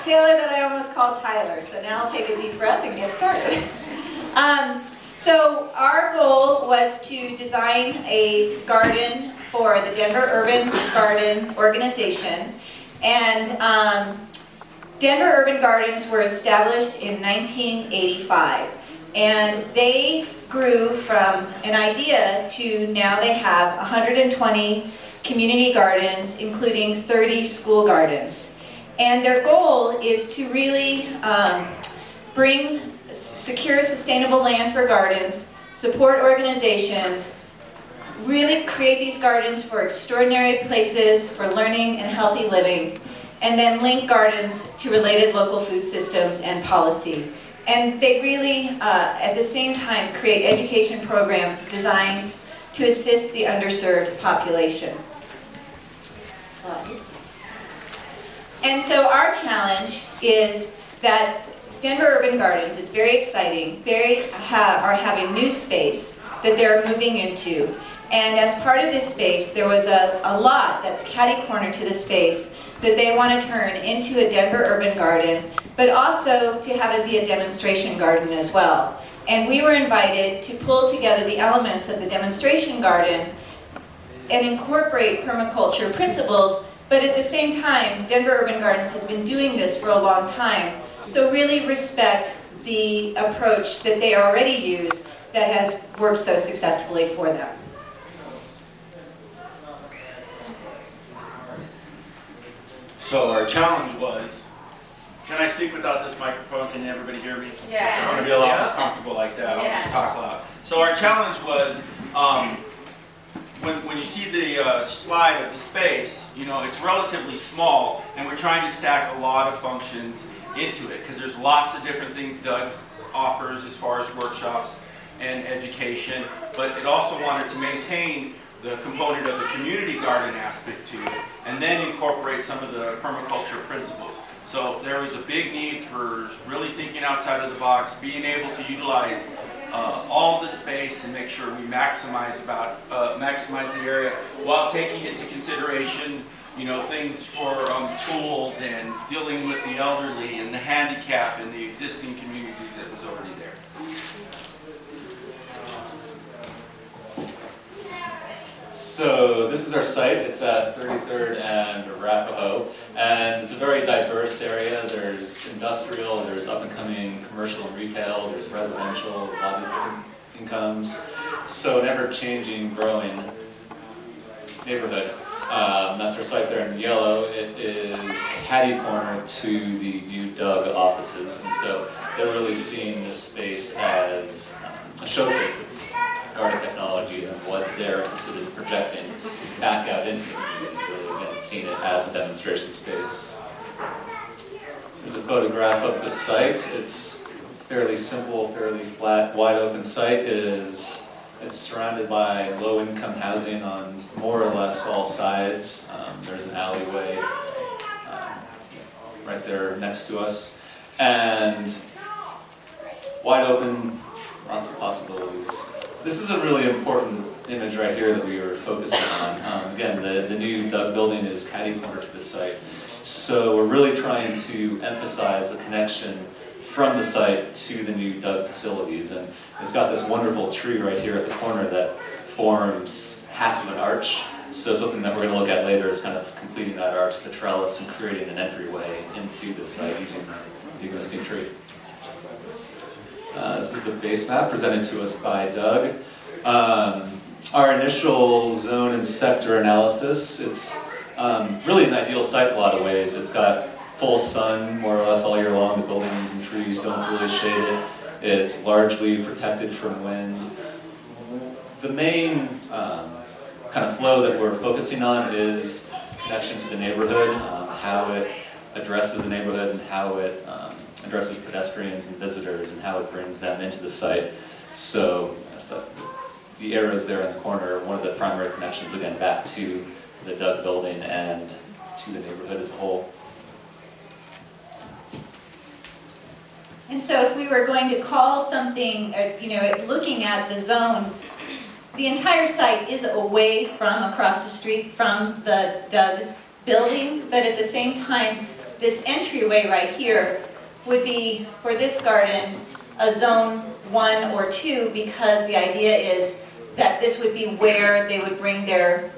Taylor that I almost called Tyler, so now I'll take a deep breath and get started. So our goal was to design a garden for the Denver Urban Garden Organization, and Denver Urban Gardens were established in 1985, and they grew from an idea to now they have 120 community gardens, including 30 school gardens. And their goal is to really secure sustainable land for gardens, support organizations, really create these gardens for extraordinary places for learning and healthy living, and then link gardens to related local food systems and policy. And they really, at the same time, create education programs designed to assist the underserved population. Slide. And so our challenge is that Denver Urban Gardens, it's very exciting, they are having new space that they're moving into. And as part of this space, there was a lot that's catty-corner to the space that they want to turn into a Denver Urban Garden, but also to have it be a demonstration garden as well. And we were invited to pull together the elements of the demonstration garden and incorporate permaculture principles, but at the same time, Denver Urban Gardens has been doing this for a long time, so really respect the approach that they already use that has worked so successfully for them. So our challenge was, can I speak without this microphone? Can everybody hear me? Yeah. I want to be a lot more comfortable like that. I'll just talk loud. So our challenge was, when you see the slide of the space, you know, it's relatively small, and we're trying to stack a lot of functions into it, because there's lots of different things Doug offers as far as workshops and education, but it also wanted to maintain the component of the community garden aspect to it, and then incorporate some of the permaculture principles. So there was a big need for really thinking outside of the box, being able to utilize all the space and make sure we maximize the area while taking into consideration, you know, things for tools and dealing with the elderly and the handicap and the existing community that was already there. So this is our site. It's at 33rd and Arapahoe, and it's a very diverse area. There's industrial, there's up-and-coming commercial and retail, there's residential, a lot of different incomes. So an ever-changing, growing neighborhood. That's our site there in yellow. It is catty corner to the new Doug offices, and so they're really seeing this space as a showcase of garden technologies and what they're interested in projecting back out into the community, really again seeing it as a demonstration space. There's a photograph of the site. It's fairly simple, fairly flat, wide open site. It's surrounded by low-income housing on more or less all sides. There's an alleyway right there next to us, and wide open, lots of possibilities. This is a really important image right here that we were focusing on. Again, the new Doug building is catty corner to the site. So we're really trying to emphasize the connection from the site to the new Doug facilities. And it's got this wonderful tree right here at the corner that forms half of an arch. So something that we're going to look at later is kind of completing that arch, the trellis, and creating an entryway into the site using the existing tree. This is the base map presented to us by Doug. Our initial zone and sector analysis, it's really an ideal site in a lot of ways. It's got full sun more or less all year long. The buildings and trees don't really shade it. It's largely protected from wind. The main kind of flow that we're focusing on is connection to the neighborhood, how it addresses the neighborhood and how it addresses pedestrians and visitors and how it brings them into the site. So the arrows there in the corner are one of the primary connections, again, back to the Doug building and to the neighborhood as a whole. And so if we were going to call something, looking at the zones, the entire site is away from, across the street from the Doug building, but at the same time, this entryway right here would be, for this garden, a zone 1 or 2, because the idea is that this would be where they would bring their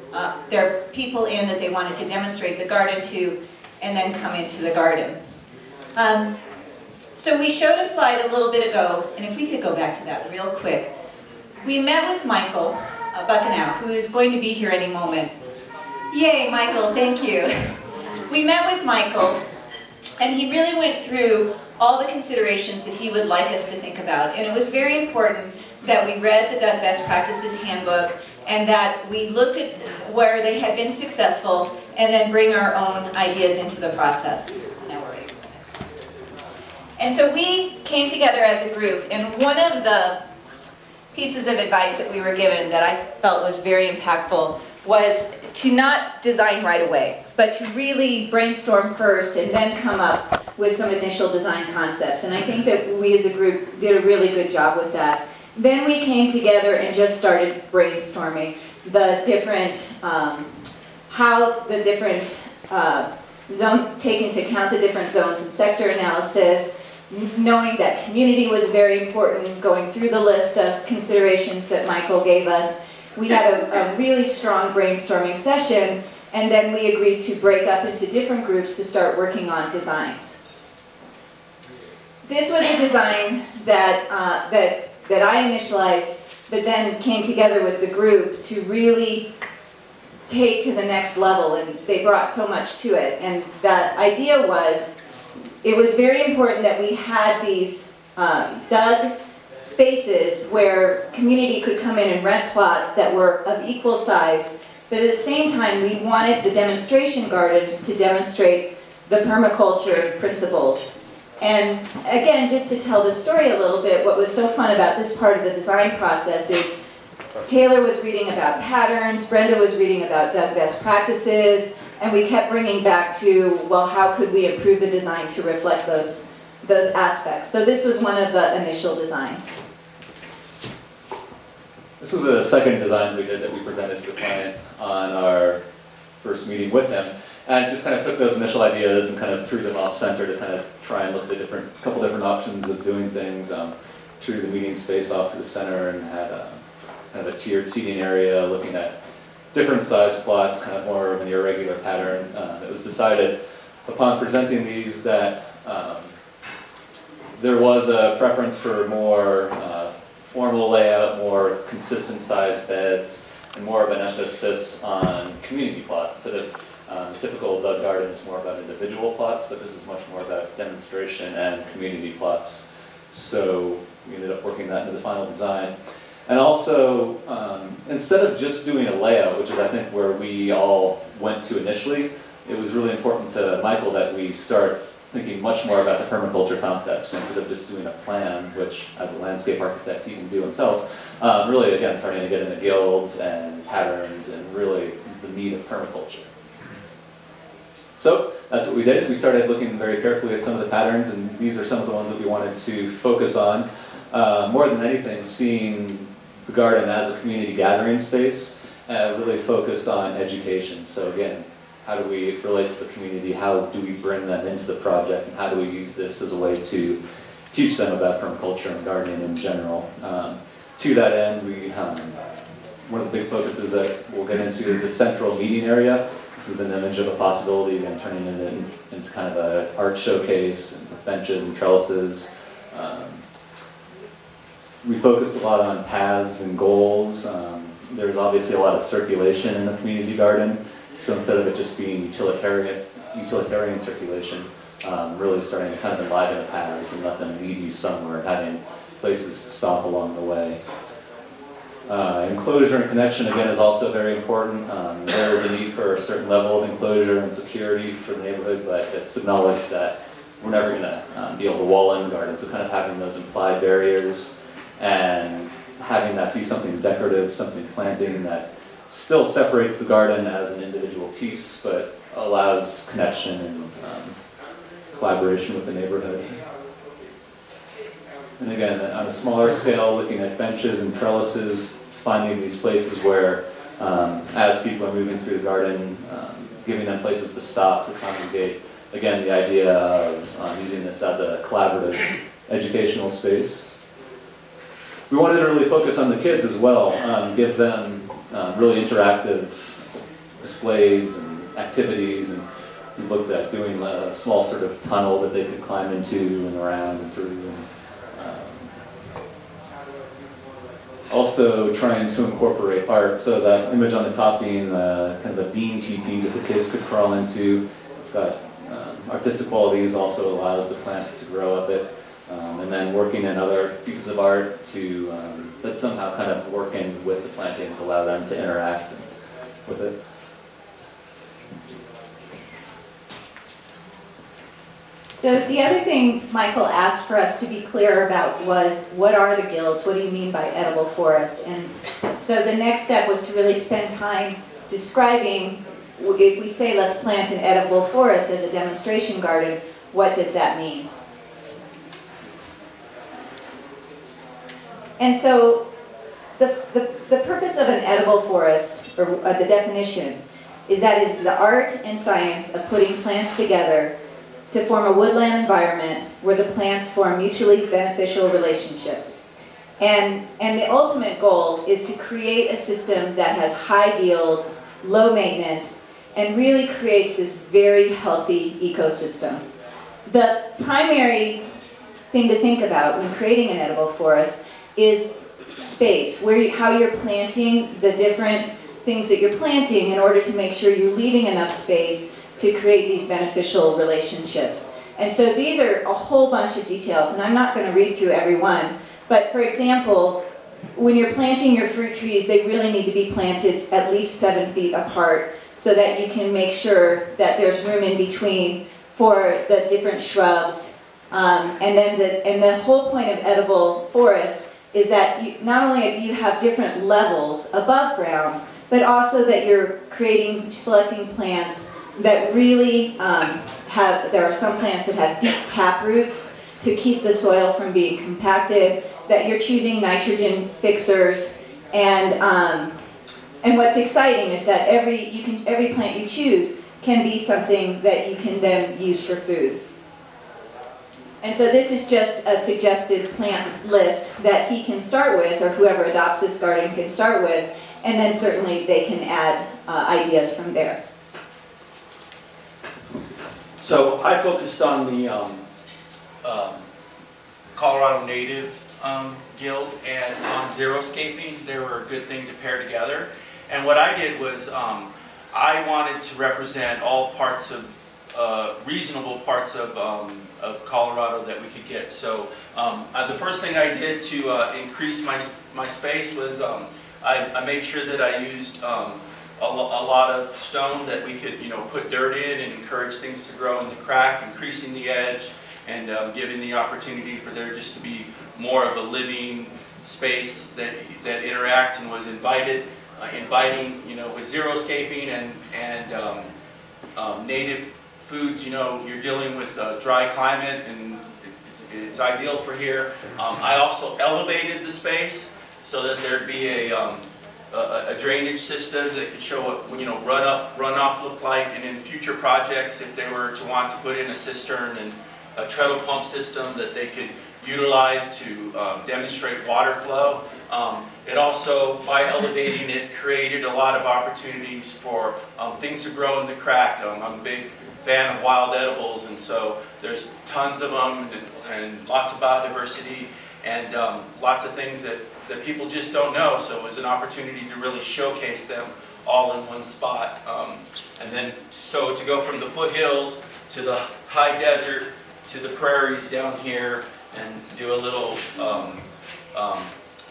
people in that they wanted to demonstrate the garden to, and then come into the garden. So we showed a slide a little bit ago, and if we could go back to that real quick. We met with Michael Buckenow, who is going to be here any moment. Yay, Michael, thank you. We met with Michael, and he really went through all the considerations that he would like us to think about. And it was very important that we read the Best Practices Handbook and that we looked at where they had been successful and then bring our own ideas into the process. Now we're ready for the next slide. And so we came together as a group, and one of the pieces of advice that we were given that I felt was very impactful was to not design right away, but to really brainstorm first and then come up with some initial design concepts. And I think that we as a group did a really good job with that. Then we came together and just started brainstorming the different, how the different take into account the different zones and sector analysis, knowing that community was very important, going through the list of considerations that Michael gave us. We had a really strong brainstorming session, and then we agreed to break up into different groups to start working on designs. This was a design that I initialized, but then came together with the group to really take to the next level, and they brought so much to it. And the idea was, it was very important that we had these dug spaces where community could come in and rent plots that were of equal size, but at the same time we wanted the demonstration gardens to demonstrate the permaculture principles. And again, just to tell the story a little bit, what was so fun about this part of the design process is Taylor was reading about patterns, Brenda was reading about Doug best practices, and we kept bringing back to, well, how could we improve the design to reflect those aspects? So this was one of the initial designs. This was a second design we did that we presented to the client on our first meeting with them. And just kind of took those initial ideas and kind of threw them off center to kind of try and look at a couple different options of doing things. Threw the meeting space off to the center and had kind of a tiered seating area looking at different size plots, kind of more of an irregular pattern. It was decided upon presenting these that there was a preference for more formal layout, more consistent sized beds, and more of an emphasis on community plots. Instead of typical Doug garden is more about individual plots, but this is much more about demonstration and community plots. So we ended up working that into the final design. And also, instead of just doing a layout, which is I think where we all went to initially, it was really important to Michael that we start thinking much more about the permaculture concepts instead of just doing a plan, which as a landscape architect he can do himself. Really, again, starting to get into guilds and patterns and really the meat of permaculture. So that's what we did. We started looking very carefully at some of the patterns, and these are some of the ones that we wanted to focus on. More than anything, seeing the garden as a community gathering space, really focused on education. So again, how do we relate to the community? How do we bring them into the project? And how do we use this as a way to teach them about permaculture and gardening in general? To that end, one of the big focuses that we'll get into is the central meeting area. This is an image of a possibility, again, turning it into kind of an art showcase, and with benches and trellises. We focused a lot on paths and goals. There's obviously a lot of circulation in the community garden. So instead of it just being utilitarian circulation, really starting to kind of enliven the paths and let them lead you somewhere, having places to stop along the way. Enclosure and connection, again, is also very important. There is a need for a certain level of enclosure and security for the neighborhood, but it's acknowledged that we're never going to be able to wall in the garden. So kind of having those implied barriers and having that be something decorative, something planting that still separates the garden as an individual piece, but allows connection and collaboration with the neighborhood. And again, on a smaller scale, looking at benches and trellises, finding these places where, as people are moving through the garden, giving them places to stop, to congregate, again, the idea of using this as a collaborative educational space. We wanted to really focus on the kids as well, give them really interactive displays and activities, and we looked at doing a small sort of tunnel that they could climb into and around and through. And, also trying to incorporate art, so that image on the top being kind of a bean teepee that the kids could crawl into. It's got artistic qualities, also allows the plants to grow up it. And then working in other pieces of art to that somehow kind of working with the plantings, allow them to interact with it. So the other thing Michael asked for us to be clear about was, what are the guilds? What do you mean by edible forest? And so the next step was to really spend time describing, if we say let's plant an edible forest as a demonstration garden, what does that mean? And so the purpose of an edible forest, or the definition, is that it's the art and science of putting plants together to form a woodland environment where the plants form mutually beneficial relationships. And the ultimate goal is to create a system that has high yields, low maintenance, and really creates this very healthy ecosystem. The primary thing to think about when creating an edible forest is space, how you're planting the different things that you're planting in order to make sure you're leaving enough space to create these beneficial relationships. And so these are a whole bunch of details, and I'm not going to read through every one, but for example, when you're planting your fruit trees, they really need to be planted at least 7 feet apart so that you can make sure that there's room in between for the different shrubs. And the whole point of edible forest is that not only do you have different levels above ground, but also that you're selecting plants that really there are some plants that have deep tap roots to keep the soil from being compacted, that you're choosing nitrogen fixers, and what's exciting is that every plant you choose can be something that you can then use for food. And so this is just a suggested plant list that he can start with, or whoever adopts this garden can start with, and then certainly they can add ideas from there. So I focused on the Colorado Native Guild and on xeriscaping. They were a good thing to pair together. And what I did was I wanted to represent all parts of reasonable parts of Colorado that we could get. So the first thing I did to increase my space was I made sure that I used a lot of stone that we could, put dirt in and encourage things to grow in the crack, increasing the edge, and giving the opportunity for there just to be more of a living space that interact and was inviting, with xeriscaping and native foods. You're dealing with a dry climate, and it's ideal for here. I also elevated the space so that there'd be a drainage system that could show what runoff looked like, and in future projects, if they were to want to put in a cistern and a treadle pump system that they could utilize to demonstrate water flow. It also, by elevating it, created a lot of opportunities for things to grow in the crack. I'm a big fan of wild edibles, and so there's tons of them and lots of biodiversity and lots of things that people just don't know. So it was an opportunity to really showcase them all in one spot. And then so to go from the foothills to the high desert to the prairies down here and do a little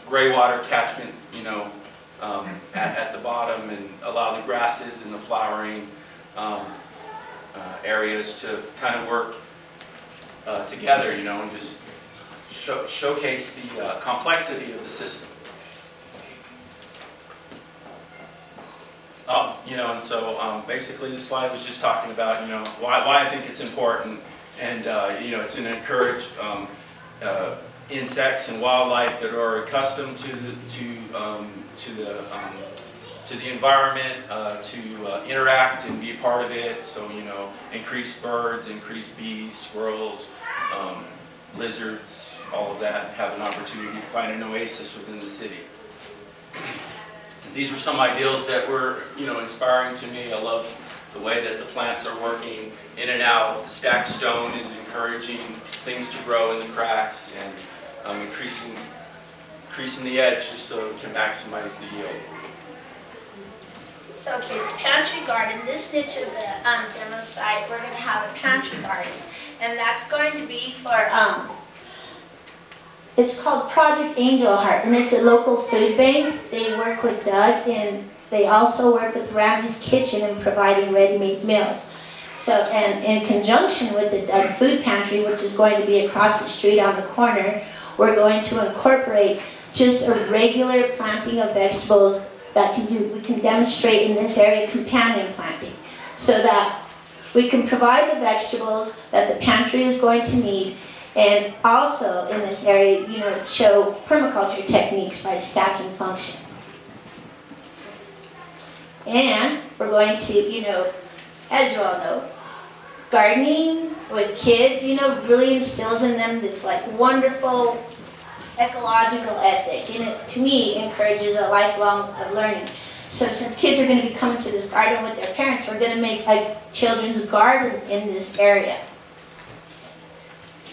gray water catchment, at the bottom, and allow the grasses and the flowering areas to kind of work together, and just showcase the complexity of the system. And so basically the slide was just talking about, why I think it's important, and it's an encouraged insects and wildlife that are accustomed to to the environment, to interact and be a part of it. So, you know, increase birds, increase bees, squirrels, lizards, all of that, have an opportunity to find an oasis within the city. These were some ideals that were, you know, inspiring to me. I love the way that the plants are working in and out. The stacked stone is encouraging things to grow in the cracks and increasing the edge just so it can maximize the yield. So, okay, the pantry garden, this niche of the demo site, we're going to have a pantry garden. And that's going to be for, it's called Project Angel Heart, and it's a local food bank. They work with Doug, and they also work with Randy's Kitchen in providing ready-made meals. So, and in conjunction with the Doug Food Pantry, which is going to be across the street on the corner, we're going to incorporate just a regular planting of vegetables that we can demonstrate in this area companion planting, so that we can provide the vegetables that the pantry is going to need, and also in this area, you know, show permaculture techniques by stacking function. And we're going to, you know, as you all know, gardening with kids, you know, really instills in them this like wonderful ecological ethic, and it, to me, encourages a lifelong of learning. So since kids are going to be coming to this garden with their parents, we're going to make a children's garden in this area.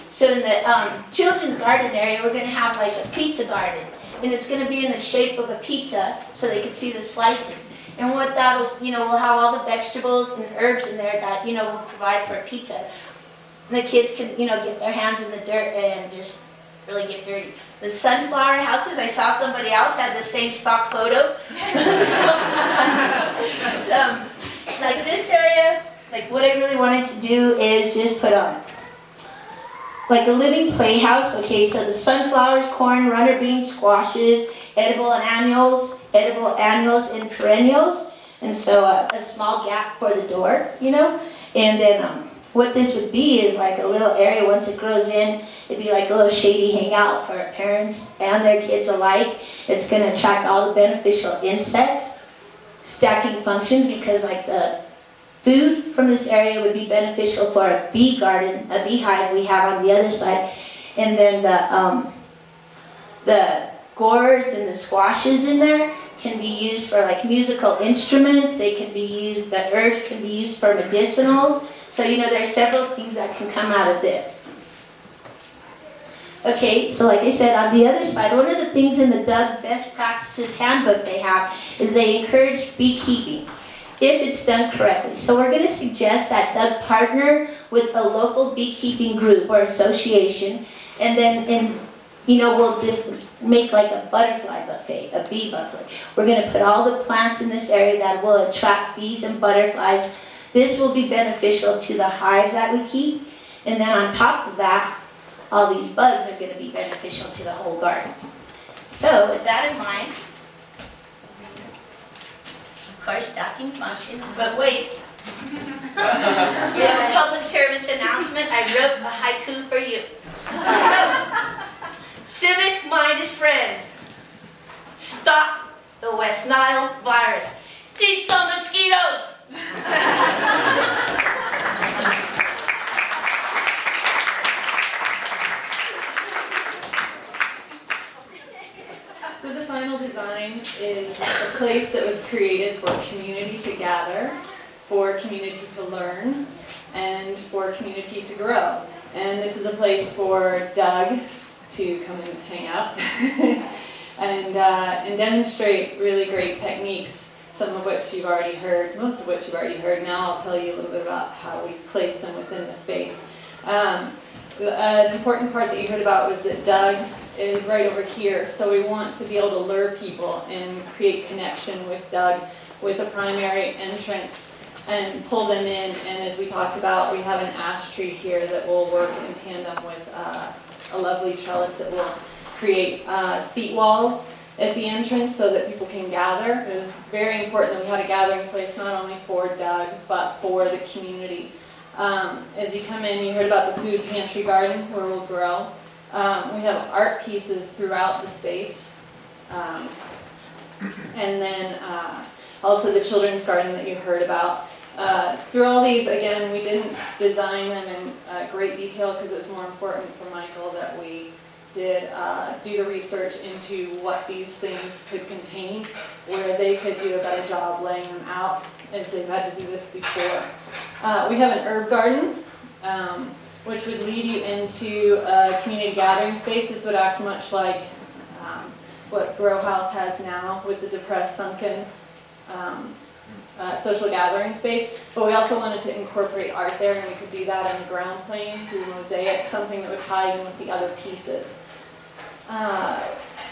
So in the children's garden area, we're going to have like a pizza garden, and it's going to be in the shape of a pizza so they can see the slices. And what that'll, you know, we'll have all the vegetables and herbs in there that, you know, will provide for a pizza. And the kids can, you know, get their hands in the dirt and just really get dirty. The sunflower houses, I saw somebody else had the same stock photo. Like this area, like what I really wanted to do is just put on like a living playhouse. Okay, so the sunflowers, corn, runner beans, squashes, edible annuals, and perennials. And so a small gap for the door, you know. And then what this would be is like a little area, once it grows in, it'd be like a little shady hangout for parents and their kids alike. It's going to attract all the beneficial insects, stacking functions, because like the food from this area would be beneficial for a bee garden, a beehive we have on the other side. And then the gourds and the squashes in there can be used for like musical instruments. They can be used, the herbs can be used for medicinals. So, you know, there's several things that can come out of this. Okay, so like I said, on the other side, one of the things in the Doug Best Practices Handbook they have is they encourage beekeeping, if it's done correctly. So we're going to suggest that Doug partner with a local beekeeping group or association, and then you know, we'll make like a butterfly buffet, a bee buffet. We're going to put all the plants in this area that will attract bees and butterflies. This will be beneficial to the hives that we keep. And then on top of that, all these bugs are going to be beneficial to the whole garden. So with that in mind, of course, stacking functions, but wait. You have a public service announcement. I wrote a haiku for you. So, civic-minded friends, stop the West Nile virus. Eat some mosquitoes. So the final design is a place that was created for community to gather, for community to learn, and for community to grow. And this is a place for Doug to come and hang out and demonstrate really great techniques, some of which you've already heard, most of which you've already heard. Now I'll tell you a little bit about how we place them within the space. An important part that you heard about was that Doug is right over here, so we want to be able to lure people and create connection with Doug with a primary entrance and pull them in. And as we talked about, we have an ash tree here that will work in tandem with a lovely trellis that will create seat walls at the entrance so that people can gather. It is very important that we had a gathering place not only for Doug, but for the community. As you come in, you heard about the food pantry garden where we'll grow. We have art pieces throughout the space. And then also the children's garden that you heard about. Through all these, again, we didn't design them in great detail because it was more important for Michael that we did do the research into what these things could contain, where they could do a better job laying them out as they've had to do this before. We have an herb garden, which would lead you into a community gathering space. This would act much like what Grow House has now with the depressed, sunken social gathering space. But we also wanted to incorporate art there, and we could do that on the ground plane through mosaic, something that would tie in with the other pieces.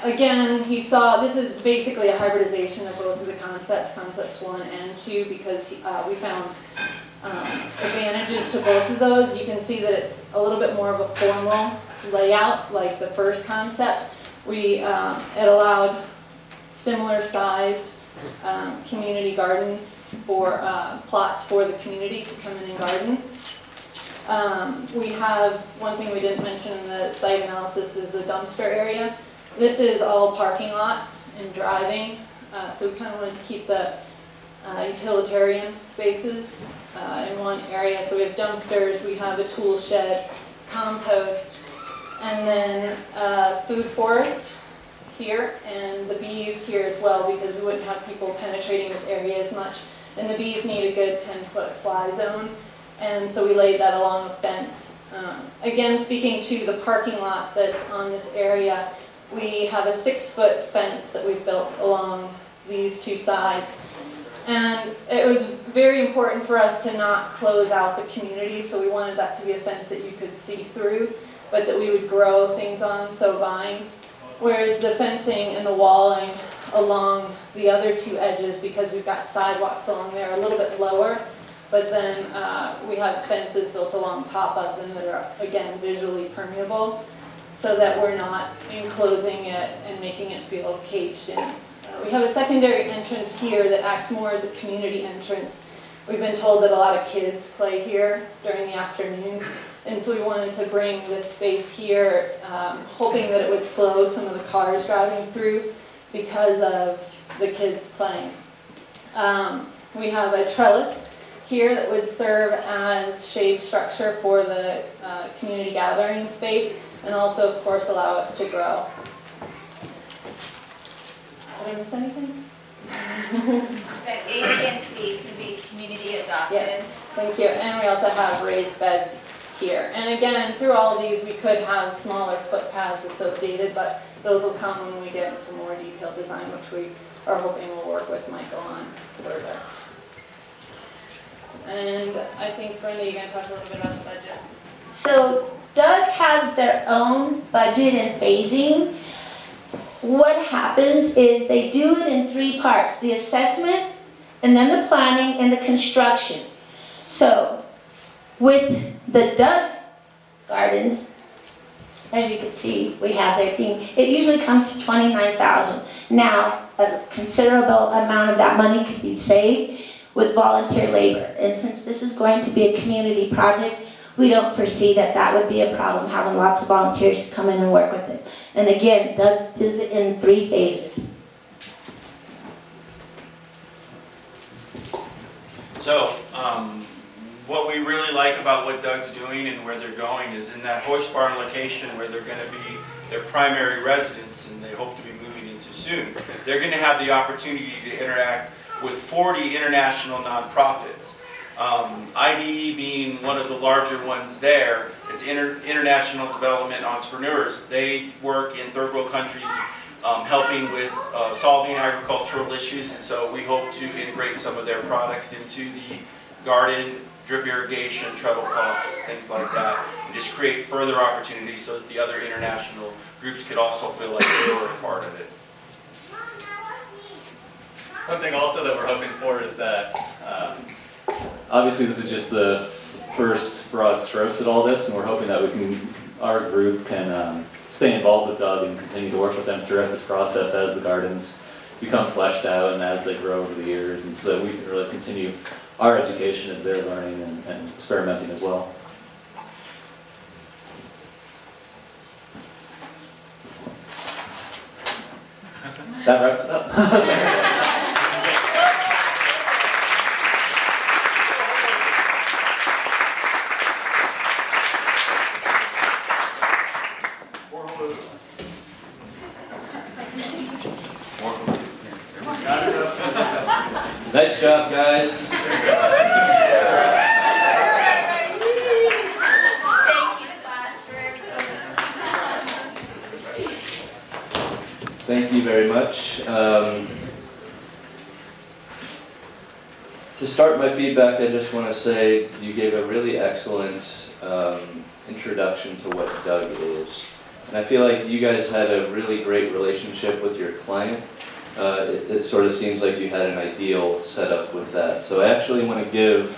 Again, you saw this is basically a hybridization of both of the concepts 1 and 2, because we found advantages to both of those. You can see that it's a little bit more of a formal layout like the first concept. It allowed similar sized community gardens for plots for the community to come in and garden. We have, one thing we didn't mention in the site analysis is the dumpster area. This is all parking lot and driving, so we kind of wanted to keep the utilitarian spaces in one area. So we have dumpsters, we have a tool shed, compost, and then food forest here, and the bees here as well, because we wouldn't have people penetrating this area as much. And the bees need a good 10-foot fly zone, and so we laid that along a fence. Again, speaking to the parking lot that's on this area, we have a 6-foot fence that we've built along these two sides. And it was very important for us to not close out the community, so we wanted that to be a fence that you could see through, but that we would grow things on, so vines. Whereas the fencing and the walling along the other two edges, because we've got sidewalks along there, a little bit lower, but then we have fences built along top of them that are, again, visually permeable, so that we're not enclosing it and making it feel caged in. We have a secondary entrance here that acts more as a community entrance. We've been told that a lot of kids play here during the afternoons, and so we wanted to bring this space here, hoping that it would slow some of the cars driving through because of the kids playing. We have a trellis here that would serve as shade structure for the community gathering space, and also, of course, allow us to grow. Did I miss anything? That A, B, and C can be community adopted. Yes, thank you. And we also have raised beds here. And again, through all of these, we could have smaller footpaths associated, but those will come when we get into more detailed design, which we are hoping we'll work with Michael on further. And I think, Brenda, you're going to talk a little bit about the budget. So Doug has their own budget and phasing. What happens is they do it in 3 parts: the assessment, and then the planning, and the construction. So with the Doug Gardens, as you can see, we have their thing. It usually comes to $29,000. Now, a considerable amount of that money could be saved with volunteer labor. And since this is going to be a community project, we don't foresee that that would be a problem, having lots of volunteers to come in and work with it. And again, Doug does it in 3 phases. So, what we really like about what Doug's doing and where they're going is in that horse barn location where they're going to be their primary residence, and they hope to be moving into soon. They're going to have the opportunity to interact with 40 international nonprofits. IDE being one of the larger ones there. It's International Development Entrepreneurs. They work in third world countries helping with solving agricultural issues, and so we hope to integrate some of their products into the garden, drip irrigation, treadle crops, things like that, and just create further opportunities so that the other international groups could also feel like they were a part of it. One thing also that we're hoping for is that, obviously this is just the first broad strokes at all this, and we're hoping that our group can stay involved with Doug and continue to work with them throughout this process as the gardens become fleshed out and as they grow over the years, and so that we can really continue our education as they're learning and experimenting as well. That wraps it up. job, guys. Thank you, class, for everything. Thank you very much. To start my feedback, I just want to say you gave a really excellent introduction to what Doug is. And I feel like you guys had a really great relationship with your client. It sort of seems like you had an ideal setup with that. So I actually want to give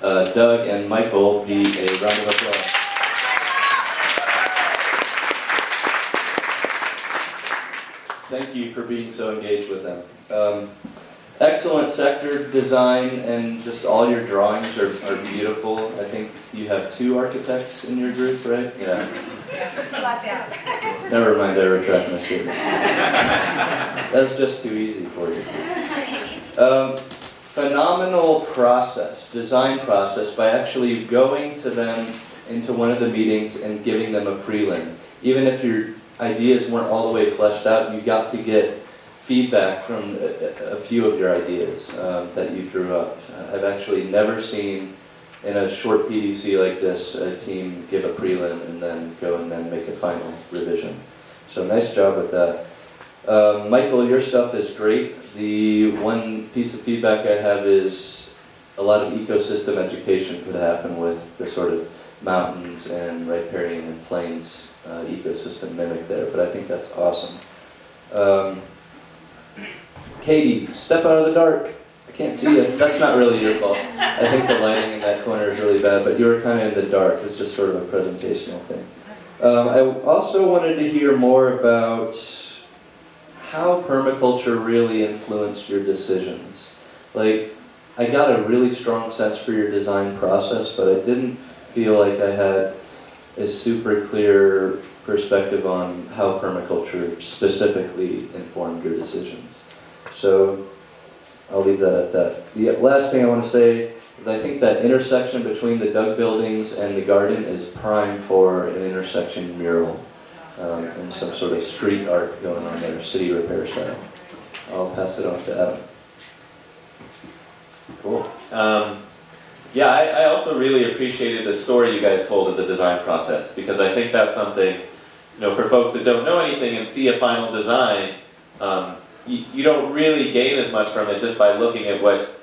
Doug and Michael a round of applause. Thank you for being so engaged with them. Excellent sector design, and just all your drawings are beautiful. I think you have 2 architects in your group, right? Yeah. Blacked out. Never mind, I retract my statement. That's just too easy for you. Phenomenal process, design process, by actually going to them into one of the meetings and giving them a prelim. Even if your ideas weren't all the way fleshed out, you got to get feedback from a few of your ideas that you drew up. I've actually never seen in a short PDC like this a team give a prelim and then go and then make a final revision. So nice job with that. Michael, your stuff is great. The one piece of feedback I have is a lot of ecosystem education could happen with the sort of mountains and riparian and plains ecosystem mimic there, but I think that's awesome. Katie, step out of the dark. I can't see you. That's not really your fault. I think the lighting in that corner is really bad, but you were kind of in the dark. It's just sort of a presentational thing. I also wanted to hear more about how permaculture really influenced your decisions. Like, I got a really strong sense for your design process, but I didn't feel like I had a super clear perspective on how permaculture specifically informed your decisions. So I'll leave that at that. The last thing I want to say is I think that intersection between the Doug buildings and the garden is prime for an intersection mural and some sort of street art going on there, city repair style. I'll pass it off to Adam. Cool. Yeah, I also really appreciated the story you guys told of the design process, because I think that's something, for folks that don't know anything and see a final design, you don't really gain as much from it just by looking at what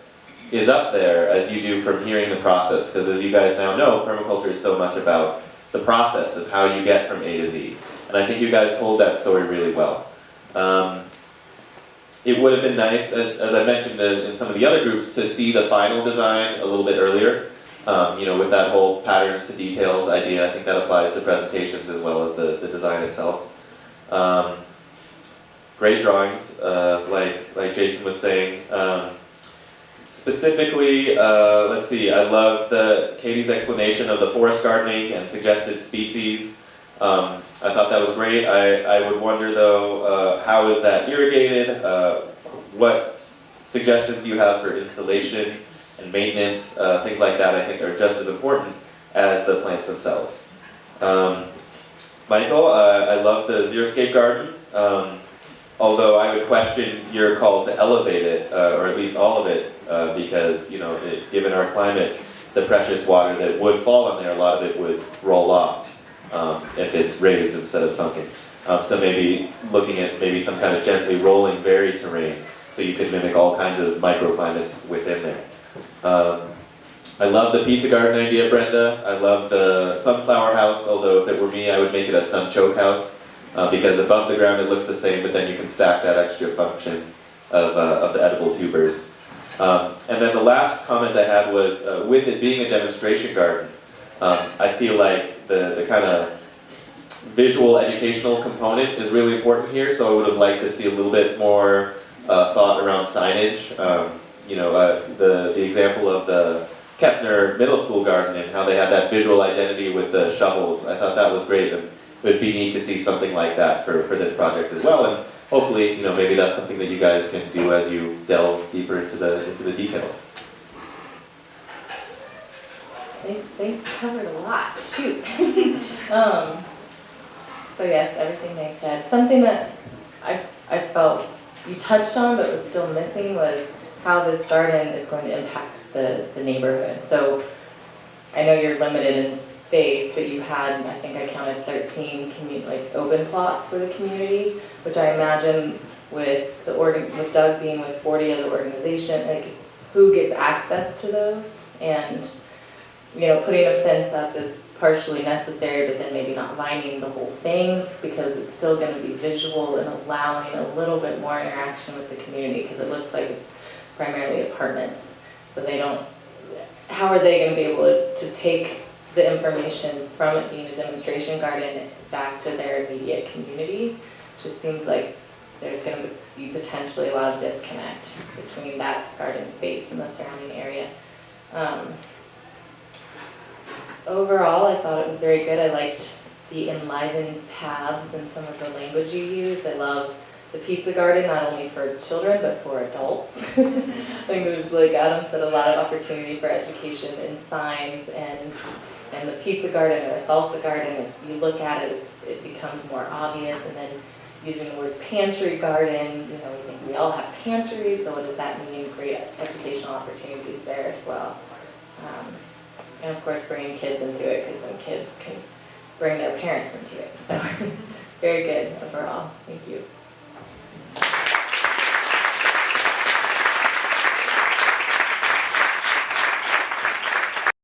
is up there as you do from hearing the process. Because as you guys now know, permaculture is so much about the process of how you get from A to Z. And I think you guys told that story really well. It would have been nice, as I mentioned in some of the other groups, to see the final design a little bit earlier. With that whole patterns to details idea. I think that applies to presentations as well as the design itself. Great drawings, like Jason was saying. Specifically, let's see, I loved Katie's explanation of the forest gardening and suggested species. I thought that was great. I would wonder though, how is that irrigated? What suggestions do you have for installation and maintenance? Things like that I think are just as important as the plants themselves. Michael, I love the xeriscape garden. Although I would question your call to elevate it, or at least all of it, because given our climate, the precious water that would fall on there, a lot of it would roll off if it's raised instead of sunken. So maybe looking at maybe some kind of gently rolling varied terrain, so you could mimic all kinds of microclimates within there. I love the pizza garden idea, Brenda. I love the sunflower house, although if it were me, I would make it a sunchoke house. Because above the ground it looks the same, but then you can stack that extra function of the edible tubers. And then the last comment I had was, with it being a demonstration garden, I feel like the kind of visual educational component is really important here, so I would have liked to see a little bit more thought around signage. The example of the Kepner Middle School garden and how they had that visual identity with the shovels, I thought that was great. And it would be neat to see something like that for this project as well, and hopefully, maybe that's something that you guys can do as you delve deeper into the details. They covered a lot. Shoot. So yes, everything they said. Something that I felt you touched on but was still missing was how this garden is going to impact the neighborhood. So I know you're limited in space, but you had, I think I counted 13 open plots for the community, which I imagine with with Doug being with 40 other organizations, like who gets access to those? And putting a fence up is partially necessary, but then maybe not lining the whole things because it's still going to be visual and allowing a little bit more interaction with the community because it looks like it's primarily apartments. So how are they going to be able to take the information from it being a demonstration garden back to their immediate community? Just seems like there's going to be potentially a lot of disconnect between that garden space and the surrounding area. Overall, I thought it was very good. I liked the enlivened paths and some of the language you used. I love the pizza garden, not only for children, but for adults. I think it was, like Adam said, a lot of opportunity for education in signs and the pizza garden or a salsa garden, if you look at it, it becomes more obvious. And then using the word pantry garden, we think we all have pantries, so what does that mean? Great educational opportunities there as well. And of course, bringing kids into it, because then kids can bring their parents into it. So very good overall. Thank you.